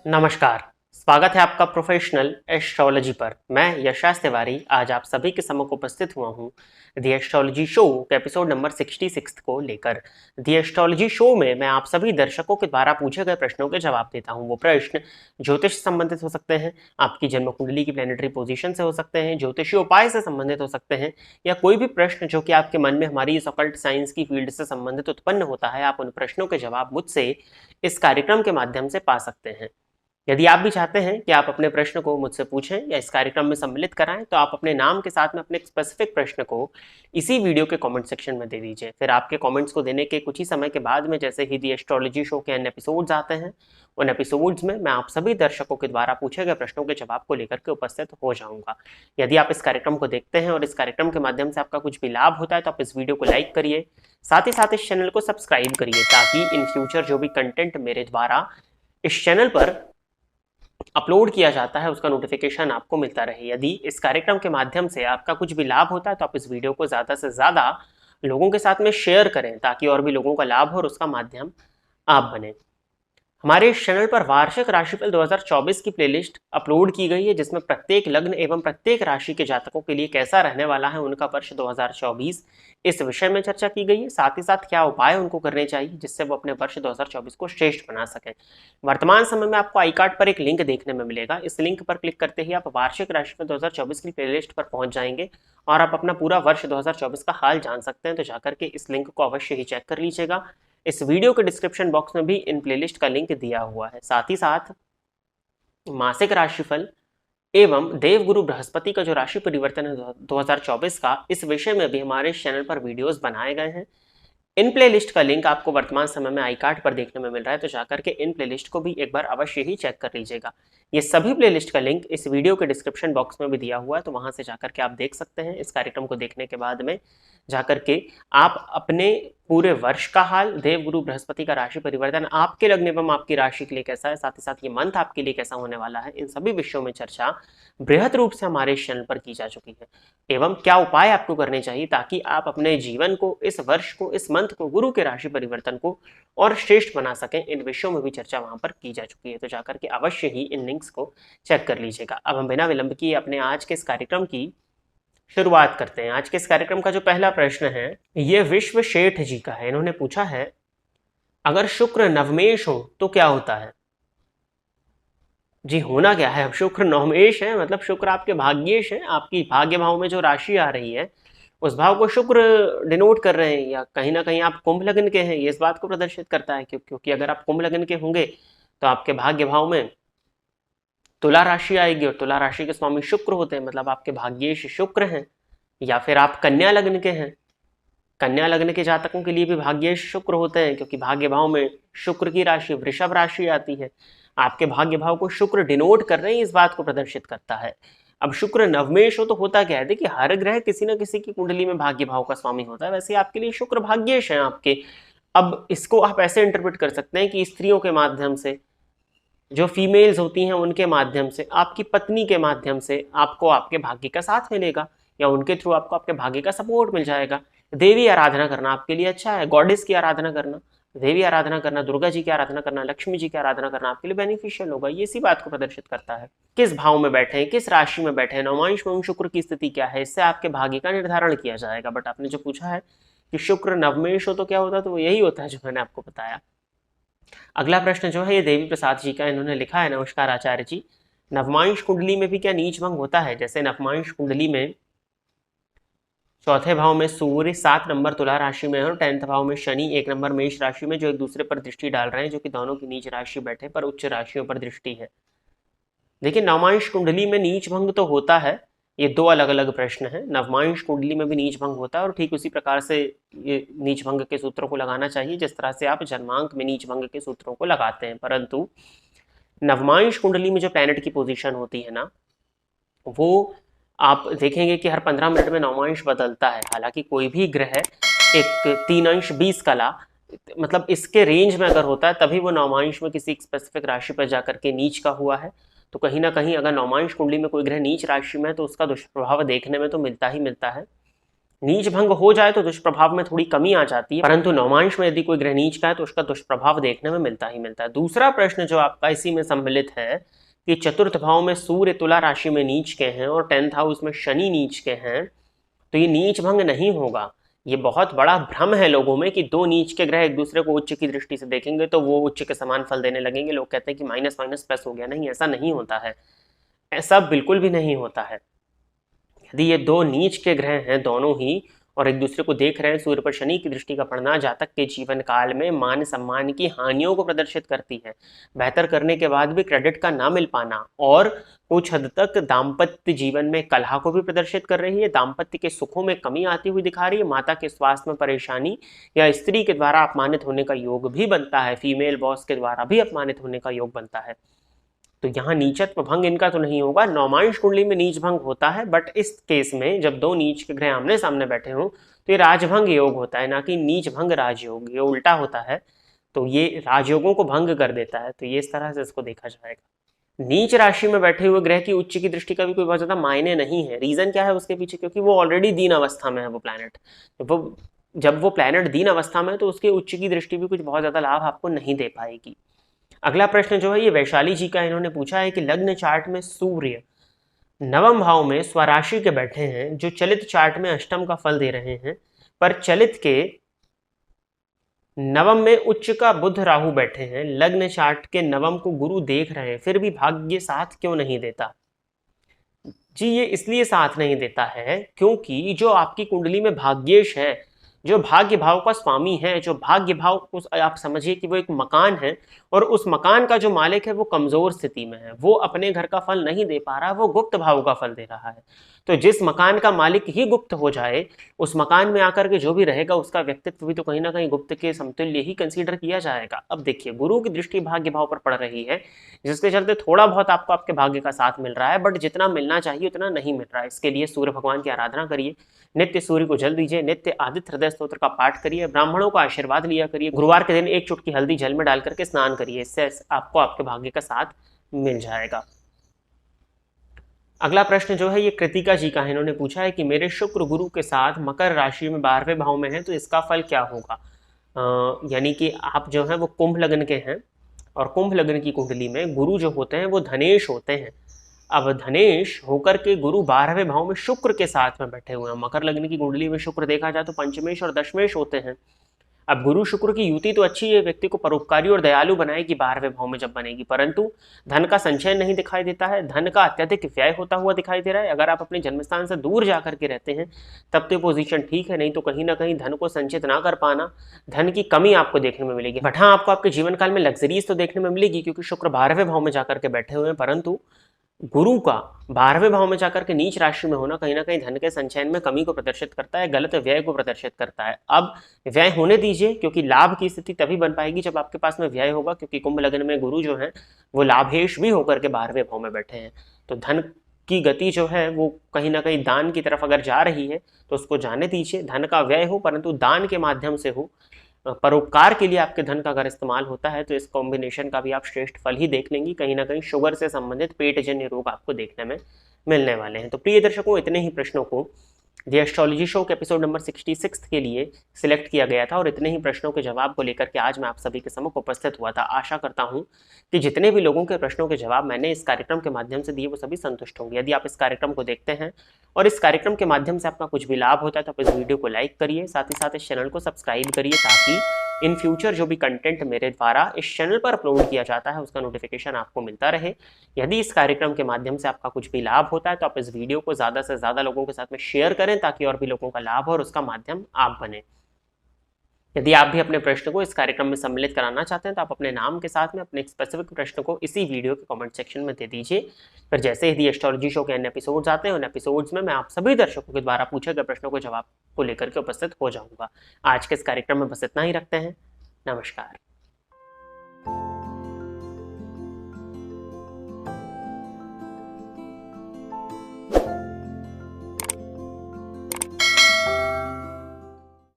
नमस्कार। स्वागत है आपका प्रोफेशनल एस्ट्रोलॉजी पर। मैं यशास तिवारी आज आप सभी के सम्मुख उपस्थित हुआ हूँ द एस्ट्रोलॉजी शो के एपिसोड नंबर 66 को लेकर। द एस्ट्रोलॉजी शो में मैं आप सभी दर्शकों के द्वारा पूछे गए प्रश्नों के जवाब देता हूँ। वो प्रश्न ज्योतिष से संबंधित हो सकते हैं, आपकी जन्म कुंडली की प्लैनेटरी पोजीशन से हो सकते हैं, ज्योतिषीय उपाय से संबंधित हो सकते हैं, या कोई भी प्रश्न जो कि आपके मन में हमारी इस ऑकल्ट साइंस की फील्ड से संबंधित उत्पन्न होता है। आप उन प्रश्नों के जवाब मुझसे इस कार्यक्रम के माध्यम से पा सकते हैं। यदि आप भी चाहते हैं कि आप अपने प्रश्न को मुझसे पूछें या इस कार्यक्रम में सम्मिलित कराएं, तो आप अपने नाम के साथ में अपने स्पेसिफिक प्रश्न को इसी वीडियो के कमेंट सेक्शन में दे दीजिए। फिर आपके कमेंट्स को देने के कुछ ही समय के बाद में जैसे ही दी एस्ट्रोलॉजी शो के अन्य एपिसोड्स आते हैं, उन एपिसोड्स में मैं आप सभी दर्शकों के द्वारा पूछे गए प्रश्नों के जवाब को लेकर के उपस्थित हो जाऊंगा। यदि आप इस कार्यक्रम को देखते हैं और इस कार्यक्रम के माध्यम से आपका कुछ भी लाभ होता है, तो आप इस वीडियो को लाइक करिए, साथ ही साथ इस चैनल को सब्सक्राइब करिए, ताकि इन फ्यूचर जो भी कंटेंट मेरे द्वारा इस चैनल पर अपलोड किया जाता है उसका नोटिफिकेशन आपको मिलता रहे। यदि इस कार्यक्रम के माध्यम से आपका कुछ भी लाभ होता है, तो आप इस वीडियो को ज़्यादा से ज़्यादा लोगों के साथ में शेयर करें, ताकि और भी लोगों का लाभ हो और उसका माध्यम आप बने। हमारे इस चैनल पर वार्षिक राशिफल 2024 की प्लेलिस्ट अपलोड की गई है, जिसमें प्रत्येक लग्न एवं प्रत्येक राशि के जातकों के लिए कैसा रहने वाला है उनका वर्ष 2024 इस विषय में चर्चा की गई है। साथ ही साथ क्या उपाय उनको करने चाहिए जिससे वो अपने वर्ष 2024 को श्रेष्ठ बना सकें। वर्तमान समय में आपको आई कार्ड पर एक लिंक देखने में मिलेगा। इस लिंक पर क्लिक करते ही आप वार्षिक राशिफल 2024 की प्लेलिस्ट पर पहुंच जाएंगे और आप अपना पूरा वर्ष 2024 का हाल जान सकते हैं। तो जाकर के इस लिंक को अवश्य ही चेक कर लीजिएगा। इस वीडियो के डिस्क्रिप्शन बॉक्स में भी इन प्लेलिस्ट का लिंक दिया हुआ है। साथ ही साथ मासिक राशिफल एवं देवगुरु बृहस्पति का जो राशि परिवर्तन है 2024 का, इस विषय में भी हमारे चैनल पर वीडियोस बनाए गए हैं। इन प्लेलिस्ट का लिंक आपको वर्तमान समय में आई कार्ड पर देखने में मिल रहा है, तो जाकर के इन प्लेलिस्ट को भी एक बार अवश्य ही चेक कर लीजिएगा। ये सभी प्लेलिस्ट का लिंक इस वीडियो के डिस्क्रिप्शन बॉक्स में भी दिया हुआ है, तो वहां से जाकर के आप देख सकते हैं। इस कार्यक्रम को देखने के बाद में जाकर के आप अपने पूरे वर्ष का हाल, देवगुरु बृहस्पति का राशि परिवर्तन आपके लग्न एवं आपकी राशि के लिए कैसा है, साथ ही साथ ये मंथ आपके लिए कैसा होने वाला है, इन सभी विषयों में चर्चा बृहद रूप से हमारे चैनल पर की जा चुकी है। एवं क्या उपाय आपको करने चाहिए ताकि आप अपने जीवन को, इस वर्ष को, इस मंथ को, गुरु के राशि परिवर्तन को और श्रेष्ठ बना सकें, इन विषयों में भी चर्चा वहां पर की जा चुकी है। तो जाकर के अवश्य ही इन लिंक्स को चेक कर लीजिएगा। अब हम बिना विलंब किए अपने आज के इस कार्यक्रम की शुरुआत करते हैं। आज के इस कार्यक्रम का जो पहला प्रश्न है ये विश्व शेठ जी का है। इन्होंने पूछा है, अगर शुक्र नवमेश हो तो क्या होता है? जी, होना क्या है? अब शुक्र नवमेश है, मतलब शुक्र आपके भाग्येश है। आपकी भाग्य भाव में जो राशि आ रही है उस भाव को शुक्र डिनोट कर रहे हैं, या कहीं ना कहीं आप कुंभ लग्न के हैं, ये इस बात को प्रदर्शित करता है। क्योंकि अगर आप कुंभ लग्न के होंगे तो आपके भाग्य भाव में तुला राशि आएगी, और तुला राशि के स्वामी शुक्र होते हैं, मतलब आपके भाग्येश शुक्र हैं। या फिर आप कन्या लग्न के हैं, कन्या लग्न के जातकों के लिए भी भाग्येश शुक्र होते हैं, क्योंकि भाग्य भाव में शुक्र की राशि वृषभ राशि आती है। आपके भाग्य भाव को शुक्र डिनोट कर रहे हैं, इस बात को प्रदर्शित करता है। अब शुक्र नवमेश हो तो होता क्या है? देखिए, हर ग्रह किसी न किसी की कुंडली में भाग्य भाव का स्वामी होता है, वैसे आपके लिए शुक्र भाग्येश है आपके। अब इसको आप ऐसे इंटरप्रेट कर सकते हैं कि स्त्रियों के माध्यम से, जो फीमेल्स होती हैं उनके माध्यम से, आपकी पत्नी के माध्यम से आपको आपके भाग्य का साथ मिलेगा, या उनके थ्रू आपको आपके भाग्य का सपोर्ट मिल जाएगा। देवी आराधना करना आपके लिए अच्छा है, गॉडेस की आराधना करना, देवी आराधना करना, दुर्गा जी की आराधना करना, लक्ष्मी जी की आराधना करना आपके लिए बेनिफिशियल होगा। ये इसी बात को प्रदर्शित करता है। किस भाव में बैठे हैं, किस राशि में बैठे हैं, नवमांश में शुक्र की स्थिति क्या है, इससे आपके भाग्य का निर्धारण किया जाएगा। बट आपने जो पूछा है कि शुक्र नवमेश हो तो क्या होता है, तो वो यही होता है जो मैंने आपको बताया। अगला प्रश्न जो है ये देवी प्रसाद जी का, इन्होंने लिखा है, नमस्कार आचार्य जी, नवमांश कुंडली में भी क्या नीच भंग होता है? जैसे नवमांश कुंडली में चौथे भाव में सूर्य 7 नंबर तुला राशि में है, और 10th भाव में शनि 1 नंबर मेष राशि में, जो एक दूसरे पर दृष्टि डाल रहे हैं, जो कि दोनों की नीच राशि बैठे पर उच्च राशियों पर दृष्टि है। देखिए, नवमांश कुंडली में नीच भंग तो होता है, ये दो अलग अलग प्रश्न है। नवमांश कुंडली में भी नीच भंग होता है, और ठीक उसी प्रकार से ये नीच भंग के सूत्रों को लगाना चाहिए जिस तरह से आप जन्मांक में नीच भंग के सूत्रों को लगाते हैं। परंतु नवमांश कुंडली में जो प्लैनेट की पोजीशन होती है ना, वो आप देखेंगे कि हर 15 मिनट में नवमांश बदलता है। हालांकि कोई भी ग्रह एक 3 अंश 20 कला, मतलब इसके रेंज में अगर होता है तभी वो नवमांश में किसी स्पेसिफिक राशि पर जाकर के नीच का हुआ है। तो कहीं ना कहीं अगर नवमांश कुंडली में कोई ग्रह नीच राशि में है तो उसका दुष्प्रभाव देखने में तो मिलता ही मिलता है। नीच भंग हो जाए तो दुष्प्रभाव में थोड़ी कमी आ जाती है, परंतु नवमांश में यदि कोई ग्रह नीच का है तो उसका दुष्प्रभाव देखने में मिलता ही मिलता है। दूसरा प्रश्न जो आपका इसी में सम्मिलित है कि चतुर्थ भाव में सूर्य तुला राशि में नीच के हैं और 10th हाउस में शनि नीच के हैं, तो ये नीच भंग नहीं होगा। ये बहुत बड़ा भ्रम है लोगों में कि दो नीच के ग्रह एक दूसरे को उच्च की दृष्टि से देखेंगे तो वो उच्च के समान फल देने लगेंगे। लोग कहते हैं कि माइनस माइनस प्लस हो गया। नहीं, ऐसा नहीं होता है, ऐसा बिल्कुल भी नहीं होता है। यदि ये दो नीच के ग्रह हैं दोनों ही और एक दूसरे को देख रहे हैं, सूर्य पर शनि की दृष्टि का पड़ना जातक के जीवन काल में मान सम्मान की हानियों को प्रदर्शित करती है। बेहतर करने के बाद भी क्रेडिट का ना मिल पाना और कुछ हद तक दाम्पत्य जीवन में कलह को भी प्रदर्शित कर रही है। दाम्पत्य के सुखों में कमी आती हुई दिखा रही है। माता के स्वास्थ्य में परेशानी या स्त्री के द्वारा अपमानित होने का योग भी बनता है। फीमेल बॉस के द्वारा भी अपमानित होने का योग बनता है। तो यहाँ नीचत्व भंग इनका तो नहीं होगा। नौमांश कुंडली में नीच भंग होता है, बट इस केस में जब दो नीच के ग्रह आमने सामने बैठे हों तो ये राजभंग योग होता है, ना कि नीच भंग राजयोग। ये उल्टा होता है, तो ये राजयोगों को भंग कर देता है। तो ये इस तरह से इसको देखा जाएगा। नीच राशि में बैठे हुए ग्रह की उच्च की दृष्टि का भी कोई बहुत ज्यादा मायने नहीं है। रीजन क्या है उसके पीछे? क्योंकि वो ऑलरेडी दीन अवस्था में है वो प्लैनेट। जब वो प्लैनेट दीन अवस्था में है तो उसके उच्च की दृष्टि भी कुछ बहुत ज्यादा लाभ आपको नहीं दे पाएगी। अगला प्रश्न जो है ये वैशाली जी का, इन्होंने पूछा है कि लग्न चार्ट में सूर्य नवम भाव में स्वराशि के बैठे हैं जो चलित चार्ट में अष्टम का फल दे रहे हैं, पर चलित के नवम में उच्च का बुध राहु बैठे हैं। लग्न चार्ट के नवम को गुरु देख रहे हैं, फिर भी भाग्य साथ क्यों नहीं देता? जी, ये इसलिए साथ नहीं देता है क्योंकि जो आपकी कुंडली में भाग्येश है, जो भाग्य भाव का स्वामी है, जो भाग्य भाव उस आप समझिए कि वो एक मकान है और उस मकान का जो मालिक है वो कमजोर स्थिति में है। वो अपने घर का फल नहीं दे पा रहा, वो गुप्त भाव का फल दे रहा है। तो जिस मकान का मालिक ही गुप्त हो जाए, उस मकान में आकर के जो भी रहेगा उसका व्यक्तित्व भी तो कहीं ना कहीं गुप्त के समतुल्य ही कंसीडर किया जाएगा। अब देखिए, गुरु की दृष्टि भाग्य भाव पर पड़ रही है, जिसके चलते थोड़ा बहुत आपको आपके भाग्य का साथ मिल रहा है, बट जितना मिलना चाहिए उतना नहीं मिल रहा है। इसके लिए सूर्य भगवान की आराधना करिए, नित्य सूर्य को जल दीजिए, नित्य आदित्य हृदय स्तोत्र का पाठ करिए, ब्राह्मणों का आशीर्वाद लिया करिए, गुरुवार के दिन एक चुटकी हल्दी जल में डाल करके स्नान करिए। इससे आपको आपके भाग्य का साथ मिल जाएगा। अगला प्रश्न जो है ये कृतिका जी का है, इन्होंने पूछा है कि मेरे शुक्र गुरु के साथ मकर राशि में 12वें भाव में है तो इसका फल क्या होगा? यानी कि आप जो है वो कुंभ लग्न के हैं और कुंभ लग्न की कुंडली में गुरु जो होते हैं वो धनेश होते हैं। अब धनेश होकर के गुरु 12वें भाव में शुक्र के साथ में बैठे हुए हैं। मकर लग्न की कुंडली में शुक्र देखा जाए तो पंचमेश और दशमेश होते हैं। अब गुरु शुक्र की युति तो अच्छी है, व्यक्ति को परोपकारी और दयालु बनाएगी 12वें भाव में जब बनेगी, परंतु धन का संचय नहीं दिखाई देता है, धन का अत्यधिक व्यय होता हुआ दिखाई दे रहा है। अगर आप अपने जन्मस्थान से दूर जाकर के रहते हैं तब तो पोजीशन ठीक है, नहीं तो कहीं ना कहीं धन को संचित ना कर पाना, धन की कमी आपको देखने में मिलेगी। बट हाँ, आपको आपके जीवन काल में लग्जरीज तो देखने में मिलेगी क्योंकि शुक्र 12वें भाव में जाकर के बैठे हुए हैं, परंतु गुरु का 12वें भाव में जाकर के नीच राशि में होना कहीं ना कहीं धन के संचयन में कमी को प्रदर्शित करता है, गलत व्यय को प्रदर्शित करता है। अब व्यय होने दीजिए, क्योंकि लाभ की स्थिति तभी बन पाएगी जब आपके पास में व्यय होगा, क्योंकि कुंभ लग्न में गुरु जो है वो लाभेश भी होकर के 12वें भाव में बैठे हैं। तो धन की गति जो है वो कहीं ना कहीं दान की तरफ अगर जा रही है तो उसको जाने दीजिए। धन का व्यय हो परंतु दान के माध्यम से हो, परोपकार के लिए आपके धन का अगर इस्तेमाल होता है तो इस कॉम्बिनेशन का भी आप श्रेष्ठ फल ही देख लेंगी। कहीं ना कहीं शुगर से संबंधित पेटजन्य रोग आपको देखने में मिलने वाले हैं। तो प्रिय दर्शकों, इतने ही प्रश्नों को द एस्ट्रोलॉजी शो के एपिसोड नंबर 66 के लिए सिलेक्ट किया गया था और इतने ही प्रश्नों के जवाब को लेकर के आज मैं आप सभी के सम्मुख उपस्थित हुआ था। आशा करता हूं कि जितने भी लोगों के प्रश्नों के जवाब मैंने इस कार्यक्रम के माध्यम से दिए वो सभी संतुष्ट होंगे। यदि आप इस कार्यक्रम को देखते हैं और इस कार्यक्रम के माध्यम से आपका कुछ भी लाभ होता है तो आप इस वीडियो को लाइक करिए, साथ ही साथ इस चैनल को सब्सक्राइब करिए, ताकि इन फ्यूचर जो भी कंटेंट मेरे द्वारा इस चैनल पर अपलोड किया जाता है उसका नोटिफिकेशन आपको मिलता रहे। यदि इस कार्यक्रम के माध्यम से आपका कुछ भी लाभ होता है तो आप इस वीडियो को ज़्यादा से ज़्यादा लोगों के साथ में शेयर करें ताकि और भी लोगों का लाभ हो और उसका माध्यम आप बने। यदि आप भी अपने प्रश्न को इस कार्यक्रम में सम्मिलित कराना चाहते हैं तो आप अपने नाम के साथ में अपने स्पेसिफिक प्रश्न को इसी वीडियो के कमेंट सेक्शन में दे दीजिए। फिर जैसे ही एस्ट्रोलॉजी शो के अन्य एपिसोड्स आते हैं उन एपिसोड्स में मैं आप सभी दर्शकों के द्वारा पूछे गए प्रश्नों के जवाब को लेकर के उपस्थित हो जाऊंगा। आज के इस कार्यक्रम में बस इतना ही रखते हैं। नमस्कार।